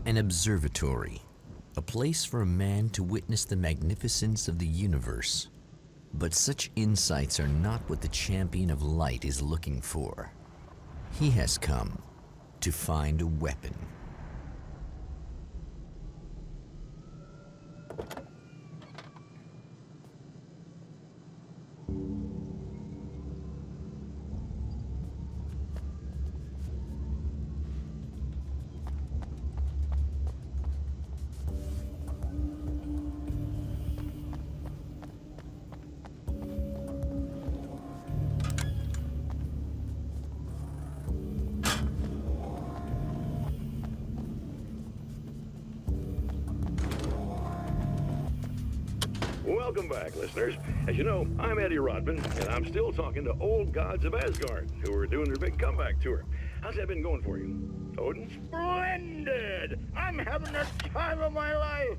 An observatory, a place for a man to witness the magnificence of the universe. But such insights are not what the champion of light is looking for. He has come to find a weapon. Welcome back, listeners. As you know, I'm Eddie Rodman, and I'm still talking to old gods of Asgard, who are doing their big comeback tour. How's that been going for you, Odin? Splendid! I'm having the time of my life.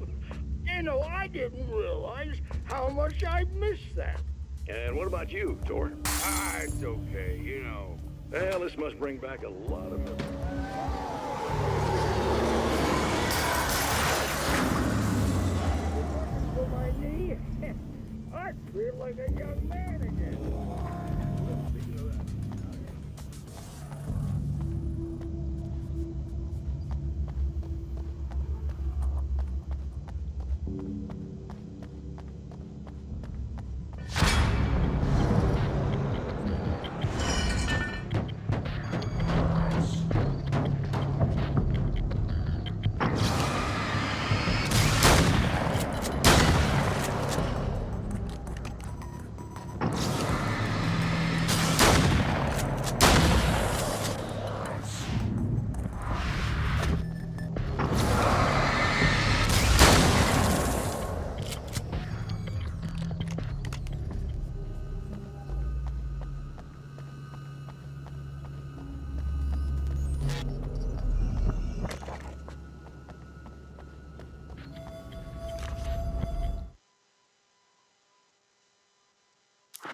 You know, I didn't realize how much I'd missed that. And what about you, Thor? It's okay, you know. Well, this must bring back a lot of memories. For my knee, I feel like a young man again. Speaking of that,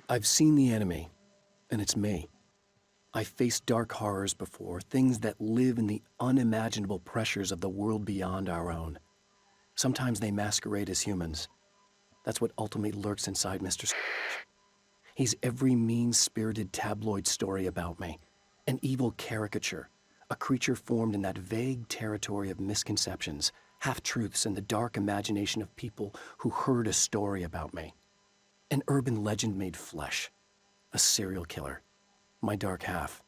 I've seen the enemy, and it's me. I've faced dark horrors before, things that live in the unimaginable pressures of the world beyond our own. Sometimes they masquerade as humans. That's what ultimately lurks inside Mr. He's every mean-spirited tabloid story about me, an evil caricature, a creature formed in that vague territory of misconceptions, half-truths, and the dark imagination of people who heard a story about me. An urban legend made flesh, a serial killer, my dark half,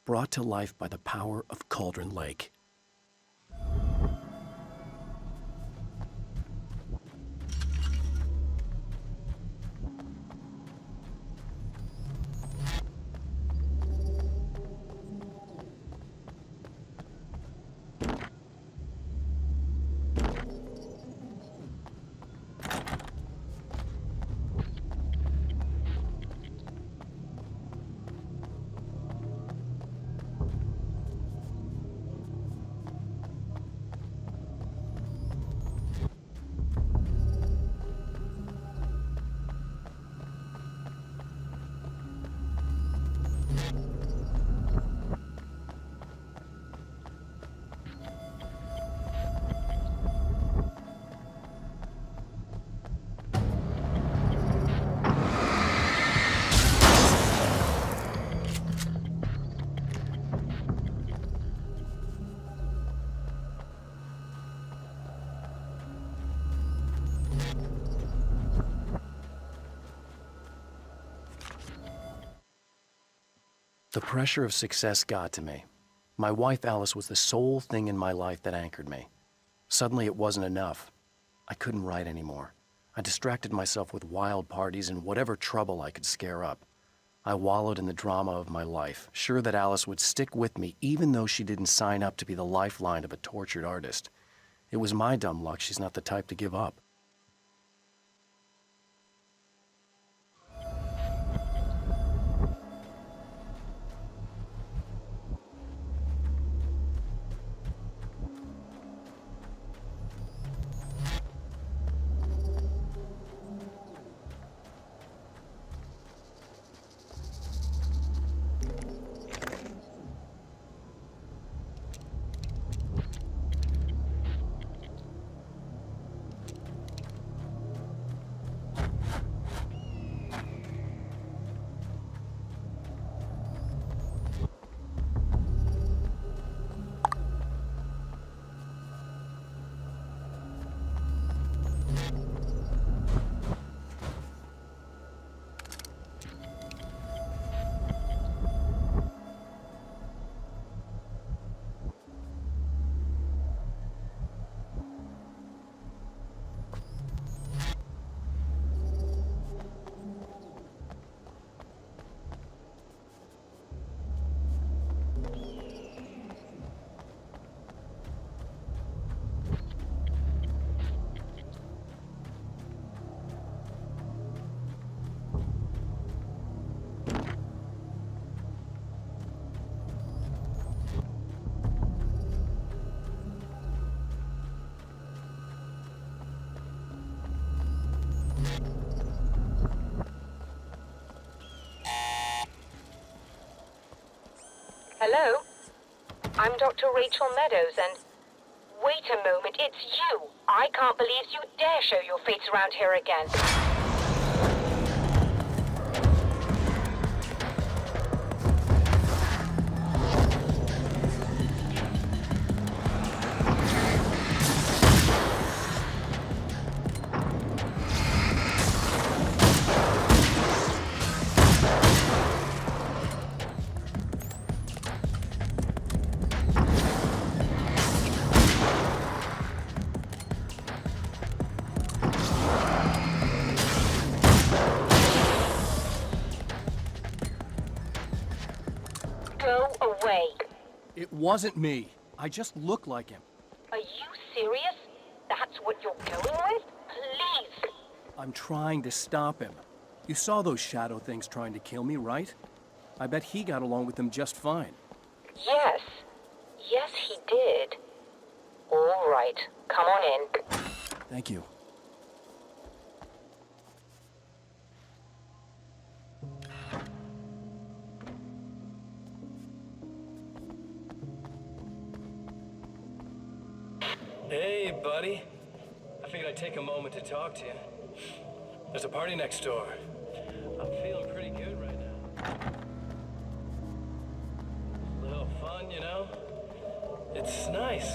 brought to life by the power of Cauldron Lake. The pressure of success got to me. My wife Alice was the sole thing in my life that anchored me. Suddenly it wasn't enough. I couldn't write anymore. I distracted myself with wild parties and whatever trouble I could scare up. I wallowed in the drama of my life, sure that Alice would stick with me even though she didn't sign up to be the lifeline of a tortured artist. It was my dumb luck she's not the type to give up. Hello? I'm Dr. Rachel Meadows, and... Wait a moment, it's you! I can't believe you dare show your face around here again. Go away. It wasn't me. I just look like him. Are you serious? That's what you're going with? Please! I'm trying to stop him. You saw those shadow things trying to kill me, right? I bet he got along with them just fine. Yes. Yes, he did. All right. Come on in. Thank you. Hey, buddy. I figured I'd take a moment to talk to you. There's a party next door. I'm feeling pretty good right now. A little fun, you know? It's nice.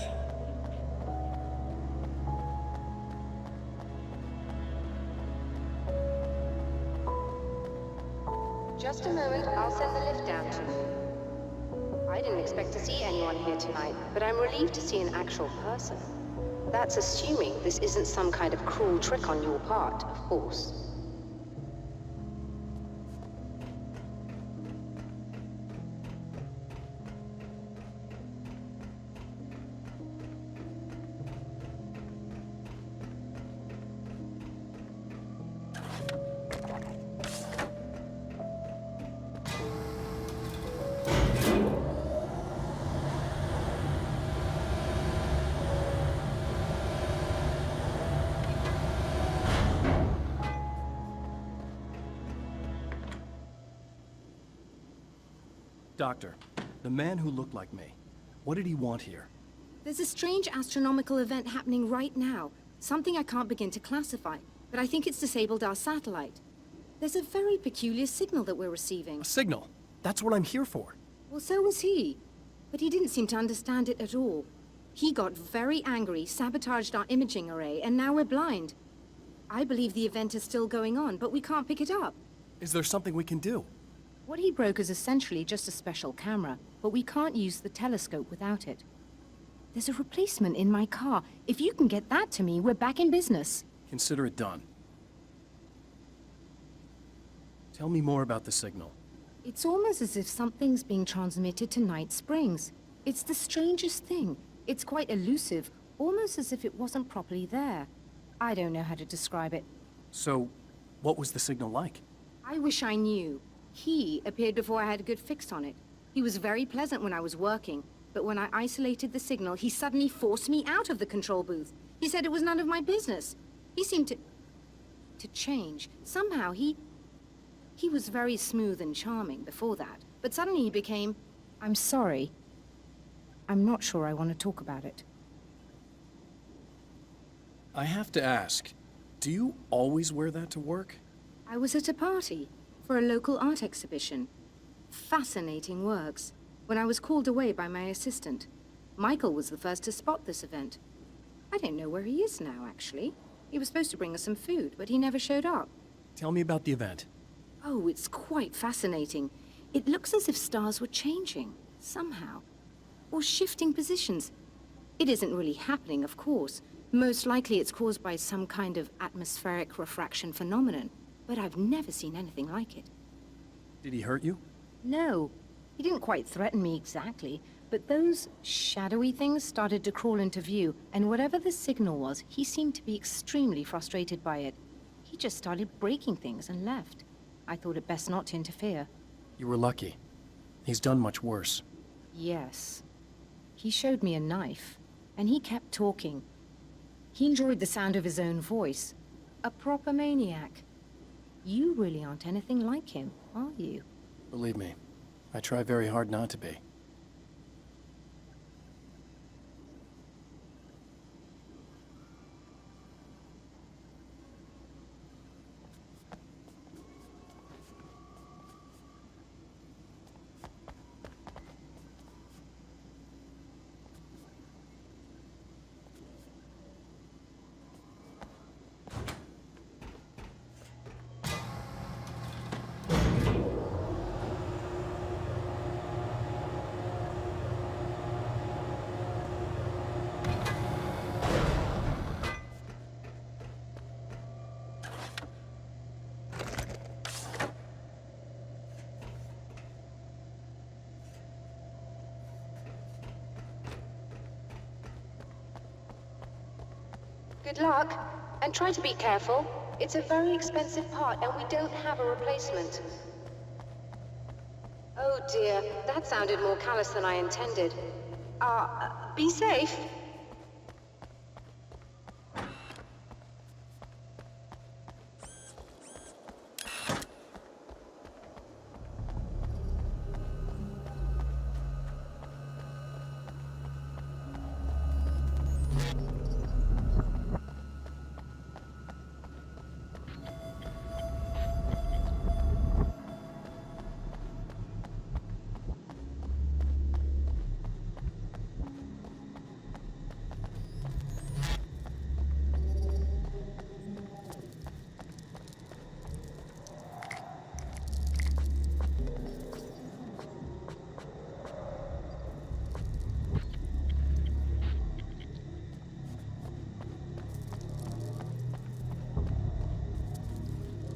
Just a moment, I'll send the lift down to you. I didn't expect to see anyone here tonight, but I'm relieved to see an actual person. That's assuming this isn't some kind of cruel trick on your part, of course. Doctor, the man who looked like me, what did he want here? There's a strange astronomical event happening right now. Something I can't begin to classify, but I think it's disabled our satellite. There's a very peculiar signal that we're receiving. A signal. That's what I'm here for. Well, so was he. But he didn't seem to understand it at all. He got very angry, sabotaged our imaging array, and now we're blind. I believe the event is still going on, but we can't pick it up. Is there something we can do? What he broke is essentially just a special camera, but we can't use the telescope without it. There's a replacement in my car. If you can get that to me, we're back in business. Consider it done. Tell me more about the signal. It's almost as if something's being transmitted to Night Springs. It's the strangest thing. It's quite elusive, almost as if it wasn't properly there. I don't know how to describe it. So, what was the signal like? I wish I knew. He appeared before I had a good fix on it. He was very pleasant when I was working, but when I isolated the signal, he suddenly forced me out of the control booth. He said it was none of my business. He seemed to change. Somehow he was very smooth and charming before that, but suddenly he became... I'm sorry. I'm not sure I want to talk about it. I have to ask, do you always wear that to work? I was at a party for a local art exhibition. Fascinating works. When I was called away by my assistant, Michael was the first to spot this event. I don't know where he is now, actually. He was supposed to bring us some food, but he never showed up. Tell me about the event. Oh, it's quite fascinating. It looks as if stars were changing, somehow. Or shifting positions. It isn't really happening, of course. Most likely it's caused by some kind of atmospheric refraction phenomenon. But I've never seen anything like it. Did he hurt you? No. He didn't quite threaten me exactly, but those shadowy things started to crawl into view, and whatever the signal was, he seemed to be extremely frustrated by it. He just started breaking things and left. I thought it best not to interfere. You were lucky. He's done much worse. Yes. He showed me a knife, and he kept talking. He enjoyed the sound of his own voice. A proper maniac. You really aren't anything like him, are you? Believe me, I try very hard not to be. Good luck, and try to be careful. It's a very expensive part, and we don't have a replacement. Oh dear, that sounded more callous than I intended. Be safe.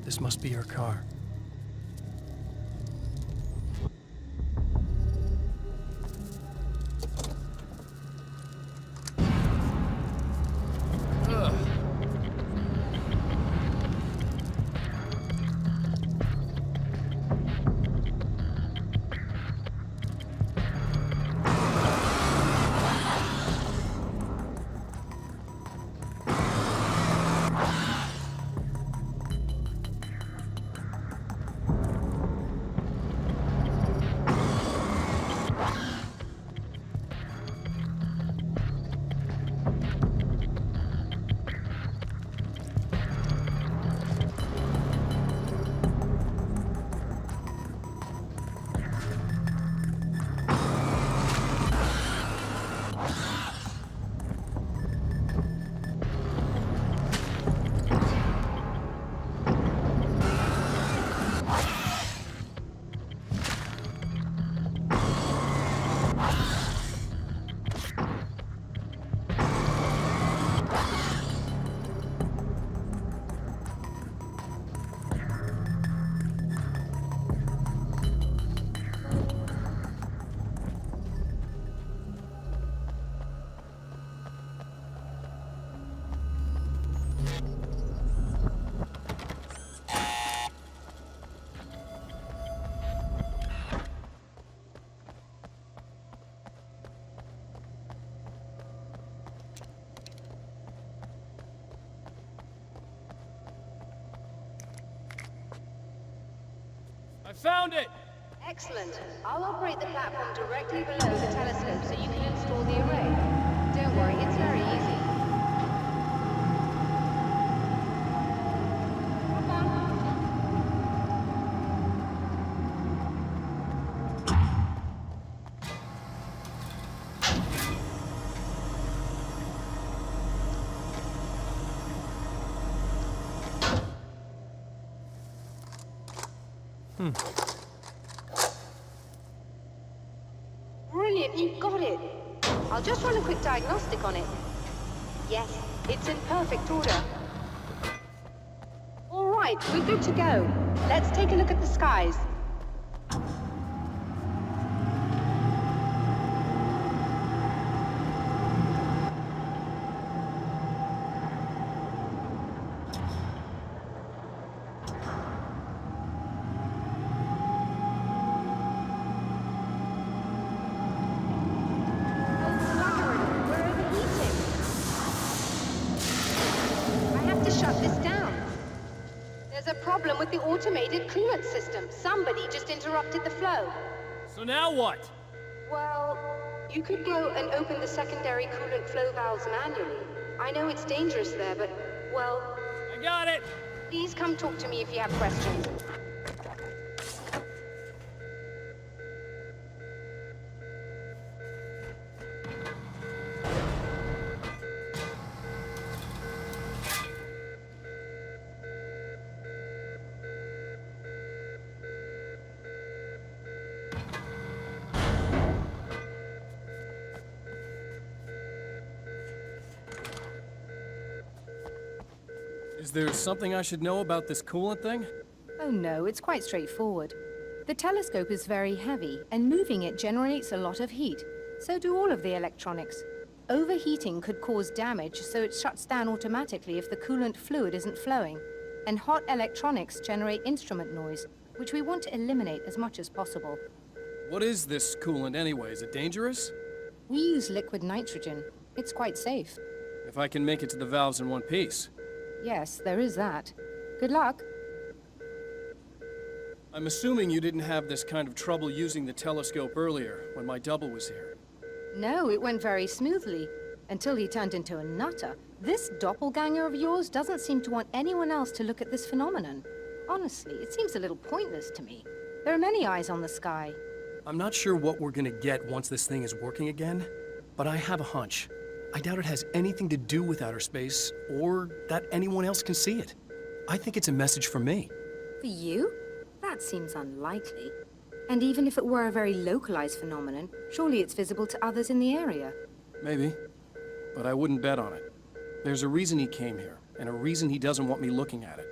This must be her car. I found it! Excellent. I'll operate the platform directly below the telescope so you can install the array. Don't worry, it's very easy. Come on. Brilliant, you got it. I'll just run a quick diagnostic on it. Yes, it's in perfect order. All right, we're good to go. Let's take a look at the skies. With the automated coolant system. Somebody just interrupted the flow. So now what? Well, you could go and open the secondary coolant flow valves manually. I know it's dangerous there, but, well... I got it! Please come talk to me if you have questions. Is there something I should know about this coolant thing? Oh no, it's quite straightforward. The telescope is very heavy, and moving it generates a lot of heat. So do all of the electronics. Overheating could cause damage, so it shuts down automatically if the coolant fluid isn't flowing. And hot electronics generate instrument noise, which we want to eliminate as much as possible. What is this coolant anyway? Is it dangerous? We use liquid nitrogen. It's quite safe. If I can make it to the valves in one piece. Yes, there is that. Good luck. I'm assuming you didn't have this kind of trouble using the telescope earlier, when my double was here. No, it went very smoothly. Until he turned into a nutter. This doppelganger of yours doesn't seem to want anyone else to look at this phenomenon. Honestly, it seems a little pointless to me. There are many eyes on the sky. I'm not sure what we're gonna get once this thing is working again, but I have a hunch. I doubt it has anything to do with outer space, or that anyone else can see it. I think it's a message for me. For you? That seems unlikely. And even if it were a very localized phenomenon, surely it's visible to others in the area. Maybe, but I wouldn't bet on it. There's a reason he came here, and a reason he doesn't want me looking at it.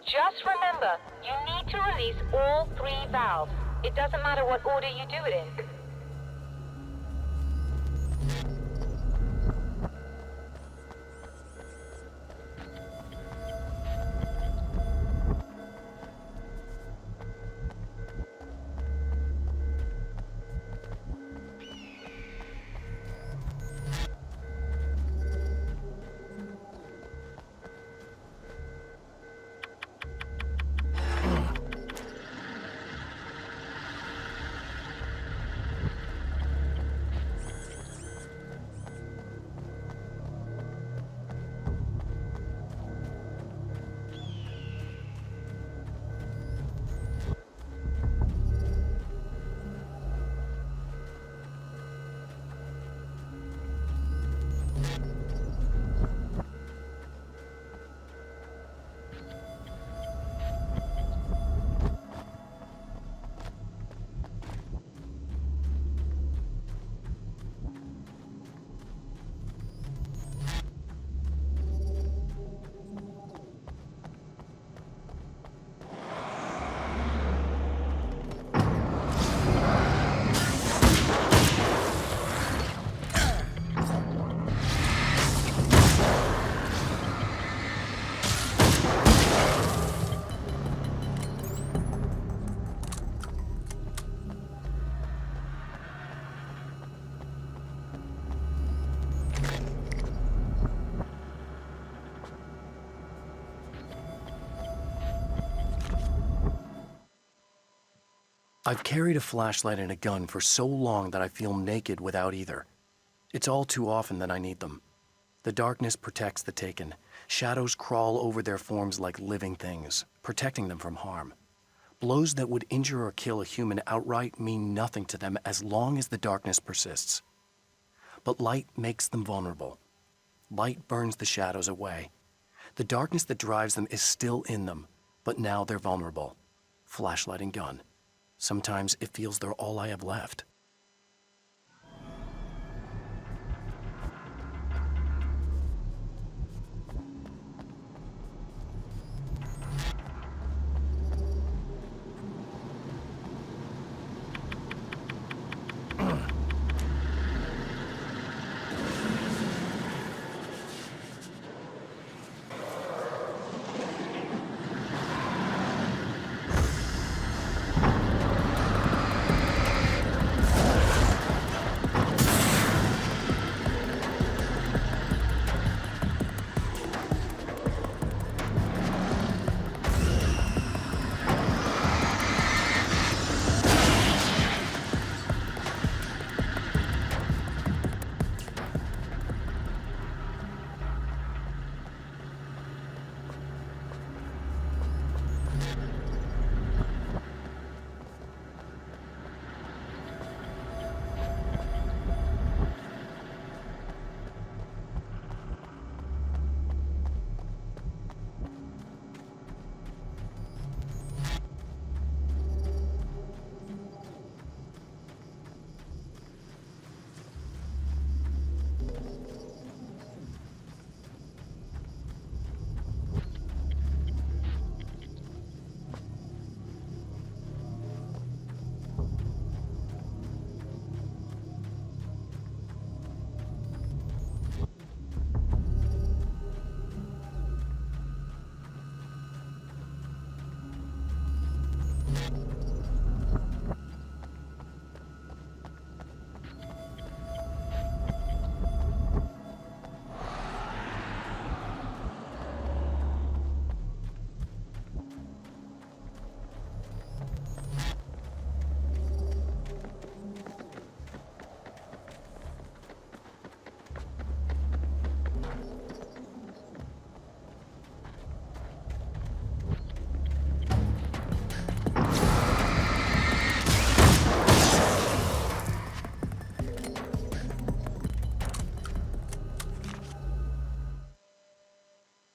Just remember, you need to release all 3 valves. It doesn't matter what order you do it in. I've carried a flashlight and a gun for so long that I feel naked without either. It's all too often that I need them. The darkness protects the taken. Shadows crawl over their forms like living things, protecting them from harm. Blows that would injure or kill a human outright mean nothing to them as long as the darkness persists. But light makes them vulnerable. Light burns the shadows away. The darkness that drives them is still in them, but now they're vulnerable. Flashlight and gun. Sometimes it feels they're all I have left.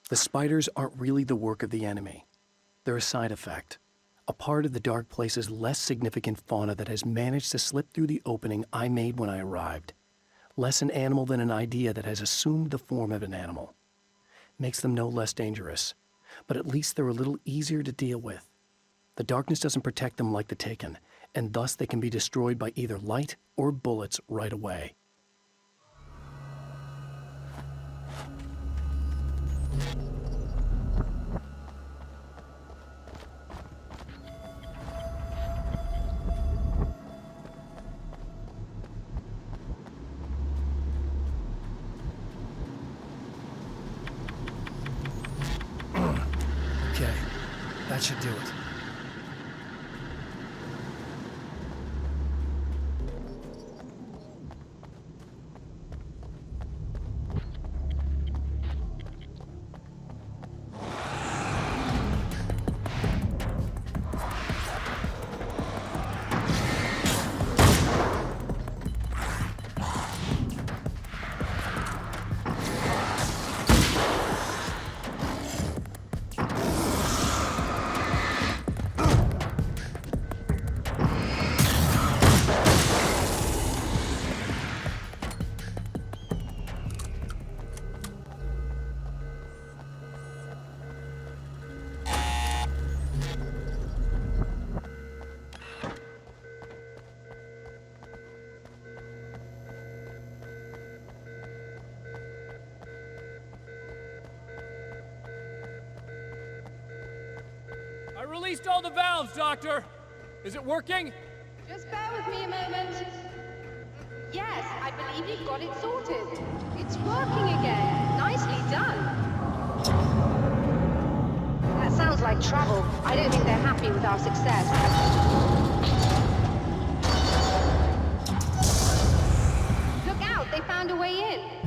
The spiders aren't really the work of the enemy. They're a side effect, a part of the Dark Place's less significant fauna that has managed to slip through the opening I made when I arrived. Less an animal than an idea that has assumed the form of an animal. Makes them no less dangerous, but at least they're a little easier to deal with. The darkness doesn't protect them like the Taken, and thus they can be destroyed by either light or bullets right away. Okay, that should do it. I released all the valves, Doctor! Is it working? Just bear with me a moment. Yes, I believe you've got it sorted. It's working again. Nicely done. That sounds like trouble. I don't think they're happy with our success. Look out, they found a way in.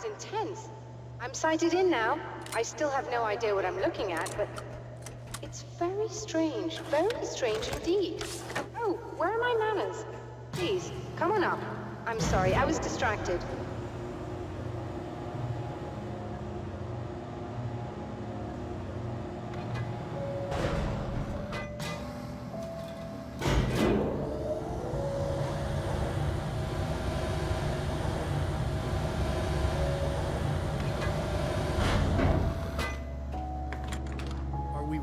Intense. I'm sighted in now. I still have no idea what I'm looking at, but it's very strange indeed. Oh, where are my manners? Please, come on up. I'm sorry, I was distracted.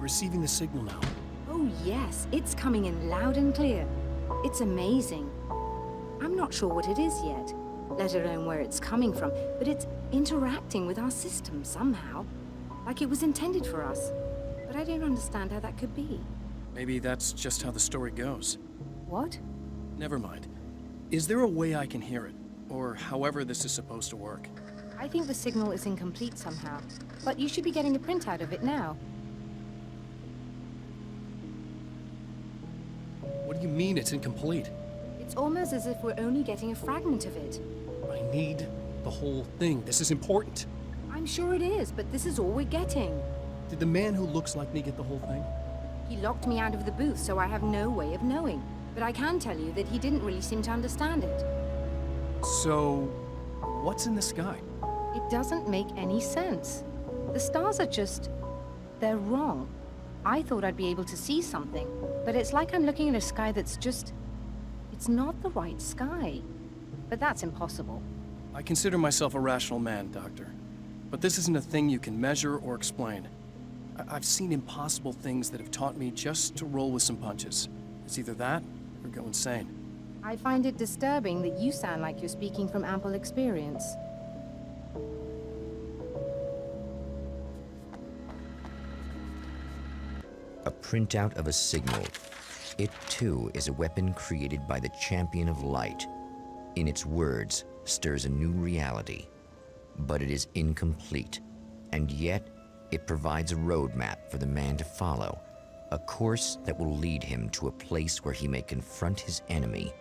Receiving the signal now. Oh yes, it's coming in loud and clear. It's amazing. I'm not sure what it is yet, let alone where it's coming from, but it's interacting with our system somehow, like it was intended for us. But I don't understand how that could be. Maybe that's just how the story goes. What? Never mind. Is there a way I can hear it? Or however this is supposed to work? I think the signal is incomplete somehow, but you should be getting a printout of it now. What do you mean it's incomplete? It's almost as if we're only getting a fragment of it. I need the whole thing. This is important. I'm sure it is, but this is all we're getting. Did the man who looks like me get the whole thing? He locked me out of the booth, so I have no way of knowing. But I can tell you that he didn't really seem to understand it. So, what's in the sky? It doesn't make any sense. The stars are just they're wrong. I thought I'd be able to see something, but it's like I'm looking at a sky that's just... it's not the right sky. But that's impossible. I consider myself a rational man, Doctor. But this isn't a thing you can measure or explain. I've seen impossible things that have taught me just to roll with some punches. It's either that, or go insane. I find it disturbing that you sound like you're speaking from ample experience. A printout of a signal. It too is a weapon created by the Champion of Light. In its words, stirs a new reality. But it is incomplete, and yet it provides a roadmap for the man to follow, a course that will lead him to a place where he may confront his enemy